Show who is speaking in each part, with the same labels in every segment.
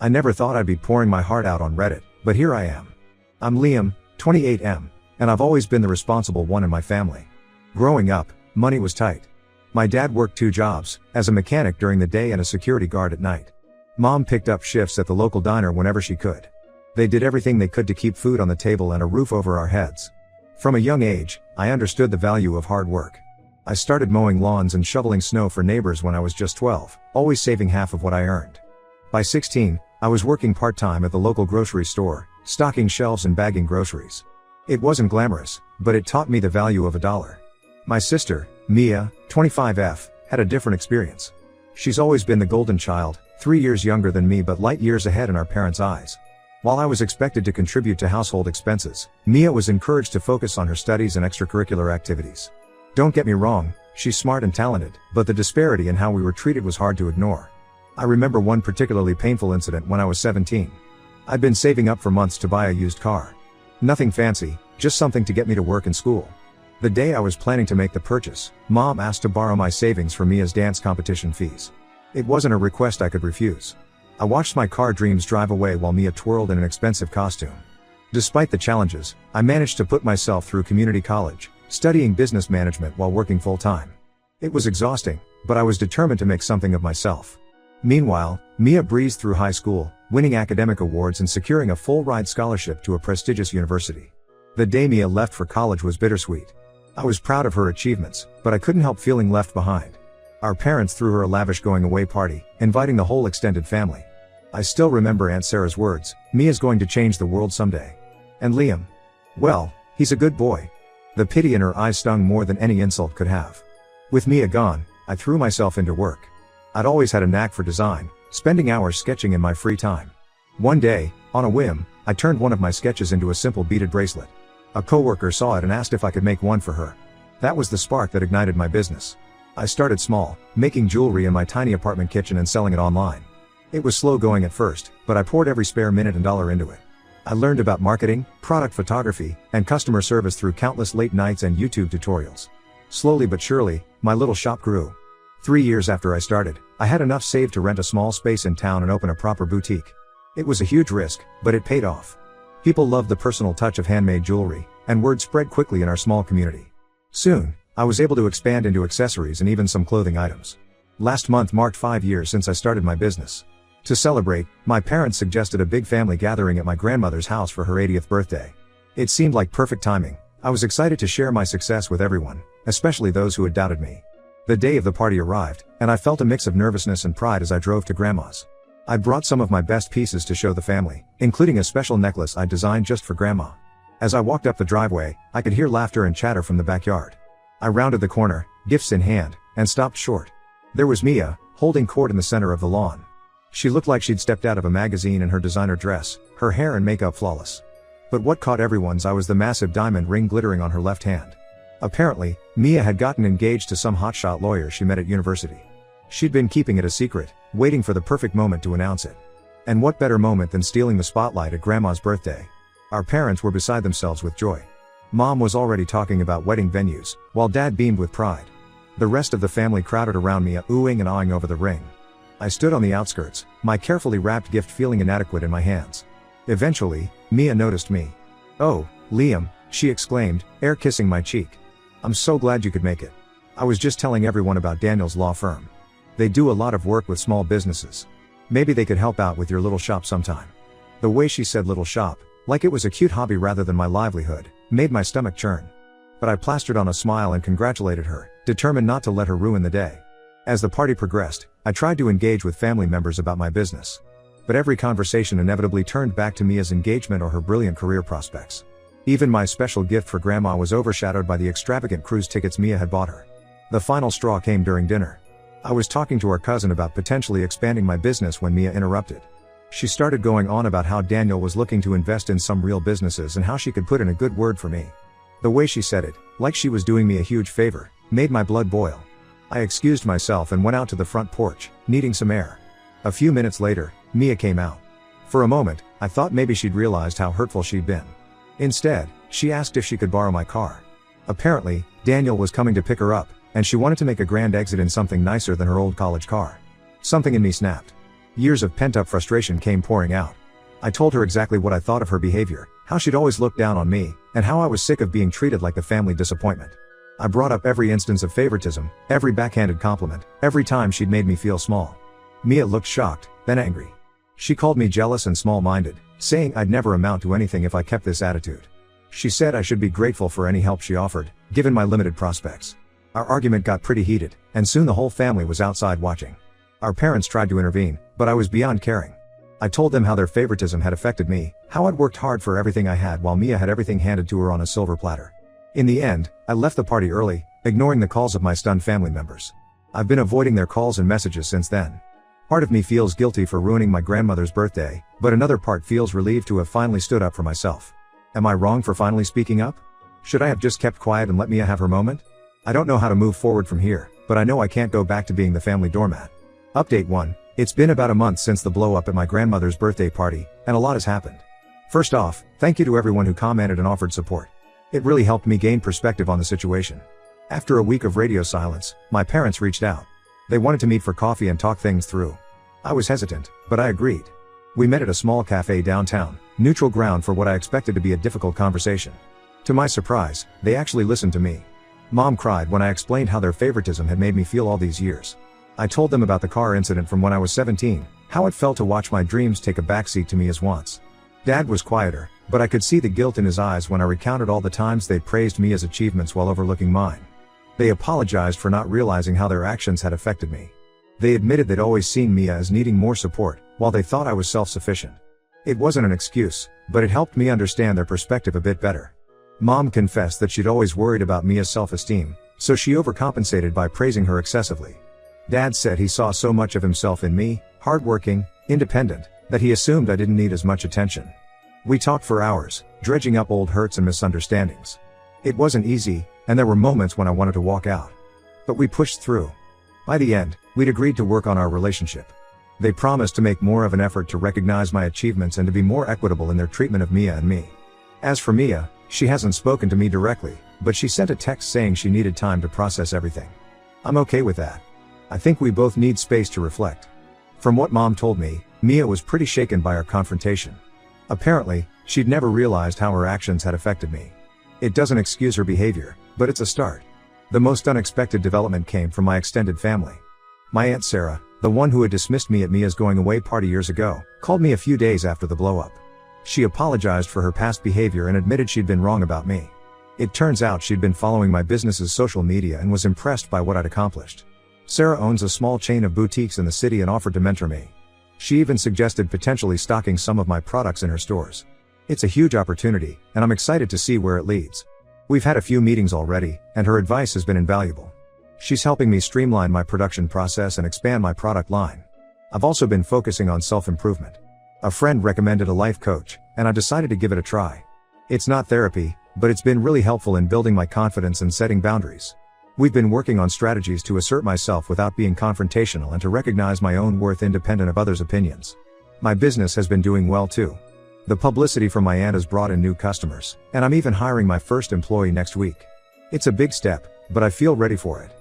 Speaker 1: I never thought I'd be pouring my heart out on Reddit, but here I am. I'm Liam, 28M, and I've always been the responsible one in my family. Growing up, money was tight. My dad worked 2 jobs, as a mechanic during the day and a security guard at night. Mom picked up shifts at the local diner whenever she could. They did everything they could to keep food on the table and a roof over our heads. From a young age, I understood the value of hard work. I started mowing lawns and shoveling snow for neighbors when I was just 12, always saving half of what I earned. By 16, I was working part-time at the local grocery store, stocking shelves and bagging groceries. It wasn't glamorous, but it taught me the value of $1. My sister, Mia, 25F, had a different experience. She's always been the golden child, 3 years younger than me but light years ahead in our parents' eyes. While I was expected to contribute to household expenses, Mia was encouraged to focus on her studies and extracurricular activities. Don't get me wrong, she's smart and talented, but the disparity in how we were treated was hard to ignore. I remember one particularly painful incident when I was 17. I'd been saving up for months to buy a used car. Nothing fancy, just something to get me to work and school. The day I was planning to make the purchase, Mom asked to borrow my savings for Mia's dance competition fees. It wasn't a request I could refuse. I watched my car dreams drive away while Mia twirled in an expensive costume. Despite the challenges, I managed to put myself through community college, studying business management while working full-time. It was exhausting, but I was determined to make something of myself. Meanwhile, Mia breezed through high school, winning academic awards and securing a full-ride scholarship to a prestigious university. The day Mia left for college was bittersweet. I was proud of her achievements, but I couldn't help feeling left behind. Our parents threw her a lavish going-away party, inviting the whole extended family. I still remember Aunt Sarah's words, "Mia's going to change the world someday." And Liam? Well, he's a good boy. The pity in her eyes stung more than any insult could have. With Mia gone, I threw myself into work. I'd always had a knack for design, spending hours sketching in my free time. One day, on a whim, I turned one of my sketches into a simple beaded bracelet. A coworker saw it and asked if I could make one for her. That was the spark that ignited my business. I started small, making jewelry in my tiny apartment kitchen and selling it online. It was slow going at first, but I poured every spare minute and dollar into it. I learned about marketing, product photography, and customer service through countless late nights and YouTube tutorials. Slowly but surely, my little shop grew. 3 years after I started, I had enough saved to rent a small space in town and open a proper boutique. It was a huge risk, but it paid off. People loved the personal touch of handmade jewelry, and word spread quickly in our small community. Soon, I was able to expand into accessories and even some clothing items. Last month marked 5 years since I started my business. To celebrate, my parents suggested a big family gathering at my grandmother's house for her 80th birthday. It seemed like perfect timing. I was excited to share my success with everyone, especially those who had doubted me. The day of the party arrived, and I felt a mix of nervousness and pride as I drove to Grandma's. I brought some of my best pieces to show the family, including a special necklace I designed just for Grandma. As I walked up the driveway, I could hear laughter and chatter from the backyard. I rounded the corner, gifts in hand, and stopped short. There was Mia, holding court in the center of the lawn. She looked like she'd stepped out of a magazine in her designer dress, her hair and makeup flawless. But what caught everyone's eye was the massive diamond ring glittering on her left hand. Apparently, Mia had gotten engaged to some hotshot lawyer she met at university. She'd been keeping it a secret, waiting for the perfect moment to announce it. And what better moment than stealing the spotlight at Grandma's birthday? Our parents were beside themselves with joy. Mom was already talking about wedding venues, while Dad beamed with pride. The rest of the family crowded around me, oohing and awing over the ring. I stood on the outskirts, my carefully wrapped gift feeling inadequate in my hands. Eventually, Mia noticed me. "Oh, Liam," she exclaimed, air kissing my cheek. "I'm so glad you could make it. I was just telling everyone about Daniel's law firm. They do a lot of work with small businesses. Maybe they could help out with your little shop sometime." The way she said little shop, like it was a cute hobby rather than my livelihood, made my stomach churn. But I plastered on a smile and congratulated her, determined not to let her ruin the day. As the party progressed, I tried to engage with family members about my business. But every conversation inevitably turned back to Mia's engagement or her brilliant career prospects. Even my special gift for Grandma was overshadowed by the extravagant cruise tickets Mia had bought her. The final straw came during dinner. I was talking to our cousin about potentially expanding my business when Mia interrupted. She started going on about how Daniel was looking to invest in some real businesses and how she could put in a good word for me. The way she said it, like she was doing me a huge favor, made my blood boil. I excused myself and went out to the front porch, needing some air. A few minutes later, Mia came out. For a moment, I thought maybe she'd realized how hurtful she'd been. Instead, she asked if she could borrow my car. Apparently, Daniel was coming to pick her up, and she wanted to make a grand exit in something nicer than her old college car. Something in me snapped. Years of pent-up frustration came pouring out. I told her exactly what I thought of her behavior, how she'd always looked down on me, and how I was sick of being treated like the family disappointment. I brought up every instance of favoritism, every backhanded compliment, every time she'd made me feel small. Mia looked shocked, then angry. She called me jealous and small-minded, saying I'd never amount to anything if I kept this attitude. She said I should be grateful for any help she offered, given my limited prospects. Our argument got pretty heated, and soon the whole family was outside watching. Our parents tried to intervene, but I was beyond caring. I told them how their favoritism had affected me, how I'd worked hard for everything I had while Mia had everything handed to her on a silver platter. In the end, I left the party early, ignoring the calls of my stunned family members. I've been avoiding their calls and messages since then. Part of me feels guilty for ruining my grandmother's birthday, but another part feels relieved to have finally stood up for myself. Am I wrong for finally speaking up? Should I have just kept quiet and let Mia have her moment? I don't know how to move forward from here, but I know I can't go back to being the family doormat. Update 1. It's been about a month since the blow up at my grandmother's birthday party, and a lot has happened. First off, thank you to everyone who commented and offered support. It really helped me gain perspective on the situation. After a week of radio silence, my parents reached out. They wanted to meet for coffee and talk things through. I was hesitant, but I agreed. We met at a small cafe downtown, neutral ground for what I expected to be a difficult conversation. To my surprise, they actually listened to me. Mom cried when I explained how their favoritism had made me feel all these years. I told them about the car incident from when I was 17, how it felt to watch my dreams take a backseat to me as wants. Dad was quieter, but I could see the guilt in his eyes when I recounted all the times they'd praised me as achievements while overlooking mine. They apologized for not realizing how their actions had affected me. They admitted they'd always seen Mia as needing more support, while they thought I was self-sufficient. It wasn't an excuse, but it helped me understand their perspective a bit better. Mom confessed that she'd always worried about Mia's self-esteem, so she overcompensated by praising her excessively. Dad said he saw so much of himself in me, hardworking, independent, that he assumed I didn't need as much attention. We talked for hours, dredging up old hurts and misunderstandings. It wasn't easy, and there were moments when I wanted to walk out. But we pushed through. By the end, we'd agreed to work on our relationship. They promised to make more of an effort to recognize my achievements and to be more equitable in their treatment of Mia and me. As for Mia, she hasn't spoken to me directly, but she sent a text saying she needed time to process everything. I'm okay with that. I think we both need space to reflect. From what Mom told me, Mia was pretty shaken by our confrontation. Apparently, she'd never realized how her actions had affected me. It doesn't excuse her behavior, but it's a start. The most unexpected development came from my extended family. My Aunt Sarah, the one who had dismissed me at Mia's going away party years ago, called me a few days after the blow-up. She apologized for her past behavior and admitted she'd been wrong about me. It turns out she'd been following my business's social media and was impressed by what I'd accomplished. Sarah owns a small chain of boutiques in the city and offered to mentor me. She even suggested potentially stocking some of my products in her stores. It's a huge opportunity, and I'm excited to see where it leads. We've had a few meetings already, and her advice has been invaluable. She's helping me streamline my production process and expand my product line. I've also been focusing on self-improvement. A friend recommended a life coach, and I decided to give it a try. It's not therapy, but it's been really helpful in building my confidence and setting boundaries. We've been working on strategies to assert myself without being confrontational and to recognize my own worth independent of others' opinions. My business has been doing well too. The publicity from my aunt has brought in new customers, and I'm even hiring my first employee next week. It's a big step, but I feel ready for it.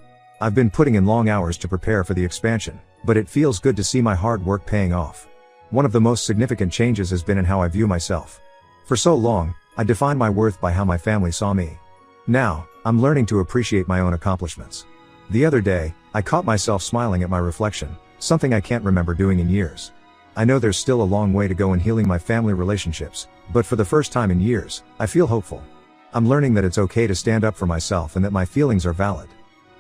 Speaker 1: I've been putting in long hours to prepare for the expansion, but it feels good to see my hard work paying off. One of the most significant changes has been in how I view myself. For so long, I defined my worth by how my family saw me. Now, I'm learning to appreciate my own accomplishments. The other day, I caught myself smiling at my reflection, something I can't remember doing in years. I know there's still a long way to go in healing my family relationships, but for the first time in years, I feel hopeful. I'm learning that it's okay to stand up for myself and that my feelings are valid.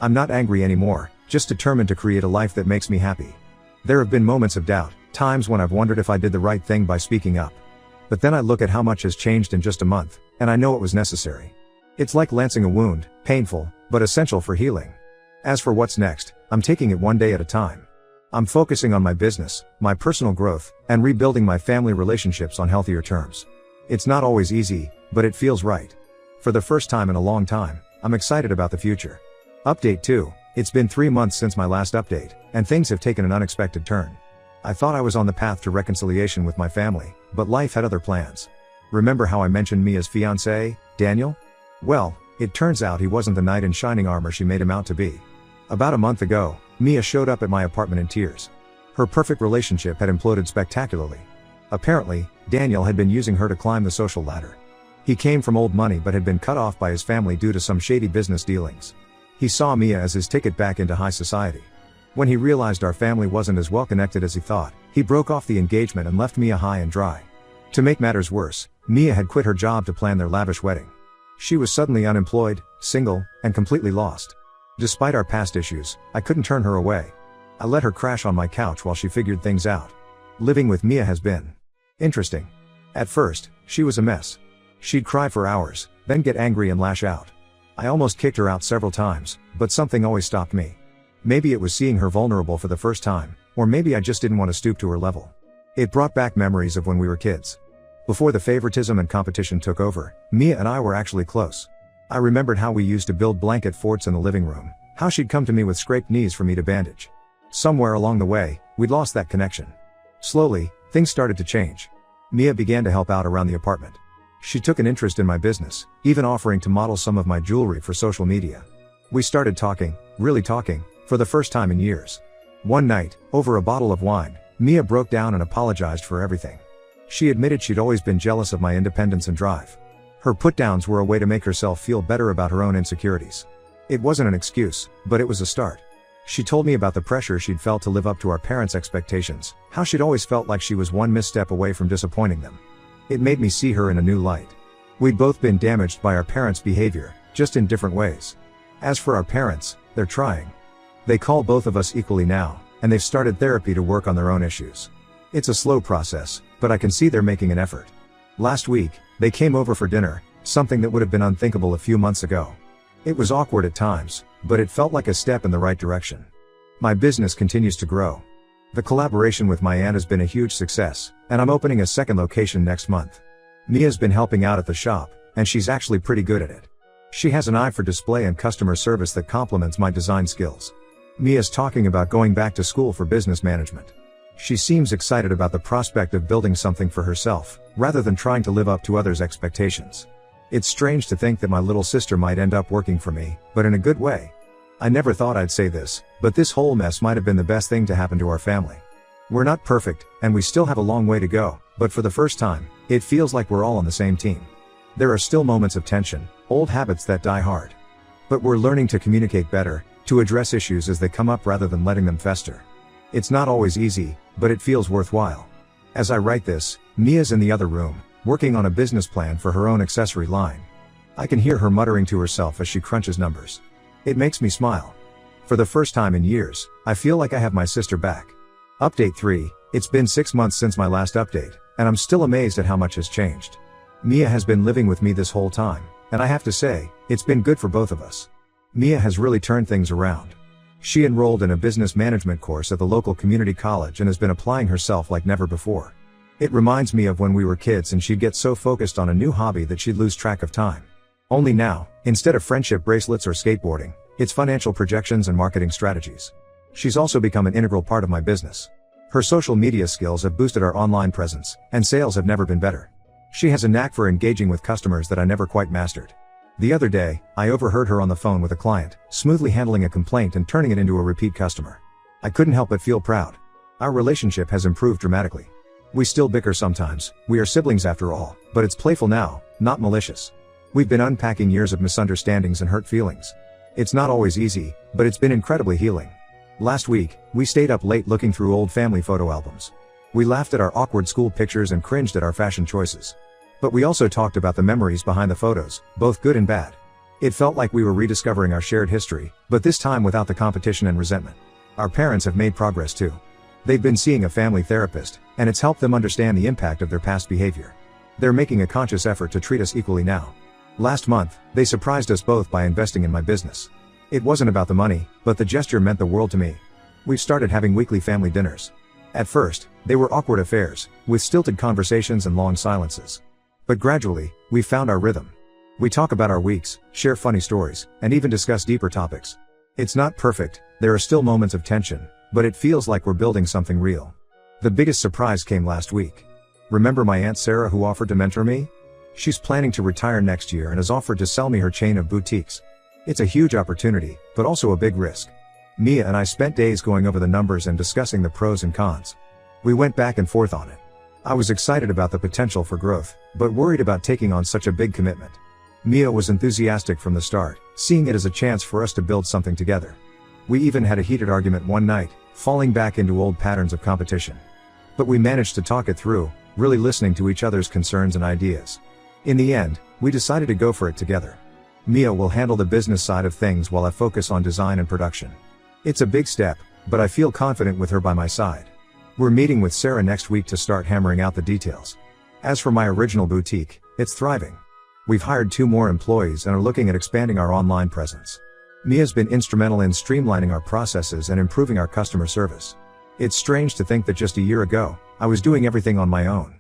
Speaker 1: I'm not angry anymore, just determined to create a life that makes me happy. There have been moments of doubt, times when I've wondered if I did the right thing by speaking up. But then I look at how much has changed in just a month, and I know it was necessary. It's like lancing a wound, painful, but essential for healing. As for what's next, I'm taking it one day at a time. I'm focusing on my business, my personal growth, and rebuilding my family relationships on healthier terms. It's not always easy, but it feels right. For the first time in a long time, I'm excited about the future. Update 2. It's been 3 months since my last update, and things have taken an unexpected turn. I thought I was on the path to reconciliation with my family, but life had other plans. Remember how I mentioned Mia's fiancé, Daniel? Well, it turns out he wasn't the knight in shining armor she made him out to be. About a month ago, Mia showed up at my apartment in tears. Her perfect relationship had imploded spectacularly. Apparently, Daniel had been using her to climb the social ladder. He came from old money but had been cut off by his family due to some shady business dealings. He saw Mia as his ticket back into high society. When he realized our family wasn't as well connected as he thought, he broke off the engagement and left Mia high and dry. To make matters worse, Mia had quit her job to plan their lavish wedding. She was suddenly unemployed, single, and completely lost. Despite our past issues, I couldn't turn her away. I let her crash on my couch while she figured things out. Living with Mia has been interesting. At first, she was a mess. She'd cry for hours, then get angry and lash out. I almost kicked her out several times, but something always stopped me. Maybe it was seeing her vulnerable for the first time, or maybe I just didn't want to stoop to her level. It brought back memories of when we were kids. Before the favoritism and competition took over, Mia and I were actually close. I remembered how we used to build blanket forts in the living room, how she'd come to me with scraped knees for me to bandage. Somewhere along the way, we'd lost that connection. Slowly, things started to change. Mia began to help out around the apartment. She took an interest in my business, even offering to model some of my jewelry for social media. We started talking, really talking, for the first time in years. One night, over a bottle of wine, Mia broke down and apologized for everything. She admitted she'd always been jealous of my independence and drive. Her put-downs were a way to make herself feel better about her own insecurities. It wasn't an excuse, but it was a start. She told me about the pressure she'd felt to live up to our parents' expectations, how she'd always felt like she was one misstep away from disappointing them. It made me see her in a new light. We'd both been damaged by our parents' behavior, just in different ways. As for our parents, they're trying. They call both of us equally now, and they've started therapy to work on their own issues. It's a slow process, but I can see they're making an effort. Last week, they came over for dinner, something that would have been unthinkable a few months ago. It was awkward at times, but it felt like a step in the right direction. My business continues to grow. The collaboration with my aunt has been a huge success, and I'm opening a second location next month. Mia's been helping out at the shop, and she's actually pretty good at it. She has an eye for display and customer service that complements my design skills. Mia's talking about going back to school for business management. She seems excited about the prospect of building something for herself, rather than trying to live up to others' expectations. It's strange to think that my little sister might end up working for me, but in a good way. I never thought I'd say this, but this whole mess might have been the best thing to happen to our family. We're not perfect, and we still have a long way to go, but for the first time, it feels like we're all on the same team. There are still moments of tension, old habits that die hard. But we're learning to communicate better, to address issues as they come up rather than letting them fester. It's not always easy, but it feels worthwhile. As I write this, Mia's in the other room, working on a business plan for her own accessory line. I can hear her muttering to herself as she crunches numbers. It makes me smile. For the first time in years, I feel like I have my sister back. Update 3, it's been 6 months since my last update, and I'm still amazed at how much has changed. Mia has been living with me this whole time, and I have to say, it's been good for both of us. Mia has really turned things around. She enrolled in a business management course at the local community college and has been applying herself like never before. It reminds me of when we were kids and she'd get so focused on a new hobby that she'd lose track of time. Only now, instead of friendship bracelets or skateboarding, it's financial projections and marketing strategies. She's also become an integral part of my business. Her social media skills have boosted our online presence, and sales have never been better. She has a knack for engaging with customers that I never quite mastered. The other day, I overheard her on the phone with a client, smoothly handling a complaint and turning it into a repeat customer. I couldn't help but feel proud. Our relationship has improved dramatically. We still bicker sometimes, we are siblings after all, but it's playful now, not malicious. We've been unpacking years of misunderstandings and hurt feelings. It's not always easy, but it's been incredibly healing. Last week, we stayed up late looking through old family photo albums. We laughed at our awkward school pictures and cringed at our fashion choices. But we also talked about the memories behind the photos, both good and bad. It felt like we were rediscovering our shared history, but this time without the competition and resentment. Our parents have made progress too. They've been seeing a family therapist, and it's helped them understand the impact of their past behavior. They're making a conscious effort to treat us equally now. Last month, they surprised us both by investing in my business. It wasn't about the money, but the gesture meant the world to me. We've started having weekly family dinners. At first, they were awkward affairs, with stilted conversations and long silences. But gradually, we found our rhythm. We talk about our weeks, share funny stories, and even discuss deeper topics. It's not perfect, there are still moments of tension, but it feels like we're building something real. The biggest surprise came last week. Remember my Aunt Sarah who offered to mentor me? She's planning to retire next year and has offered to sell me her chain of boutiques. It's a huge opportunity, but also a big risk. Mia and I spent days going over the numbers and discussing the pros and cons. We went back and forth on it. I was excited about the potential for growth, but worried about taking on such a big commitment. Mia was enthusiastic from the start, seeing it as a chance for us to build something together. We even had a heated argument one night, falling back into old patterns of competition. But we managed to talk it through, really listening to each other's concerns and ideas. In the end, we decided to go for it together. Mia will handle the business side of things while I focus on design and production. It's a big step, but I feel confident with her by my side. We're meeting with Sarah next week to start hammering out the details. As for my original boutique, it's thriving. We've hired 2 more employees and are looking at expanding our online presence. Mia's been instrumental in streamlining our processes and improving our customer service. It's strange to think that just a year ago, I was doing everything on my own.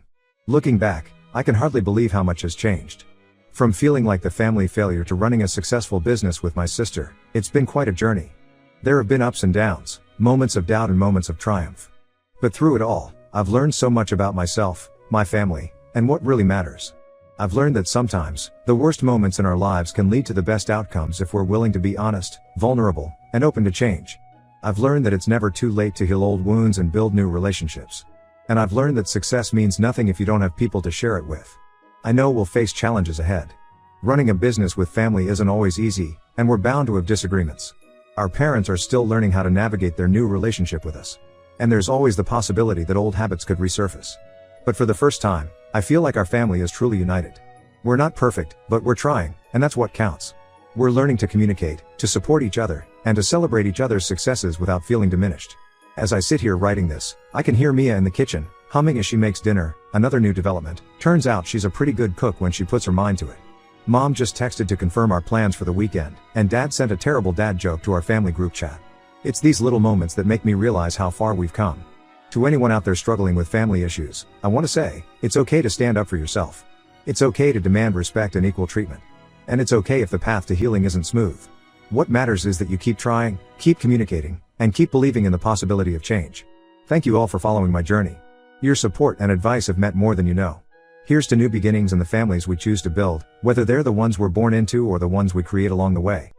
Speaker 1: Looking back, I can hardly believe how much has changed. From feeling like the family failure to running a successful business with my sister, it's been quite a journey. There have been ups and downs, moments of doubt and moments of triumph. But through it all, I've learned so much about myself, my family, and what really matters. I've learned that sometimes, the worst moments in our lives can lead to the best outcomes if we're willing to be honest, vulnerable, and open to change. I've learned that it's never too late to heal old wounds and build new relationships. And I've learned that success means nothing if you don't have people to share it with. I know we'll face challenges ahead. Running a business with family isn't always easy, and we're bound to have disagreements. Our parents are still learning how to navigate their new relationship with us. And there's always the possibility that old habits could resurface. But for the first time, I feel like our family is truly united. We're not perfect, but we're trying, and that's what counts. We're learning to communicate, to support each other, and to celebrate each other's successes without feeling diminished. As I sit here writing this, I can hear Mia in the kitchen, humming as she makes dinner. Another new development. Turns out she's a pretty good cook when she puts her mind to it. Mom just texted to confirm our plans for the weekend, and Dad sent a terrible dad joke to our family group chat. It's these little moments that make me realize how far we've come. To anyone out there struggling with family issues, I want to say, it's okay to stand up for yourself. It's okay to demand respect and equal treatment. And it's okay if the path to healing isn't smooth. What matters is that you keep trying, keep communicating, and keep believing in the possibility of change. Thank you all for following my journey. Your support and advice have meant more than you know. Here's to new beginnings and the families we choose to build, whether they're the ones we're born into or the ones we create along the way.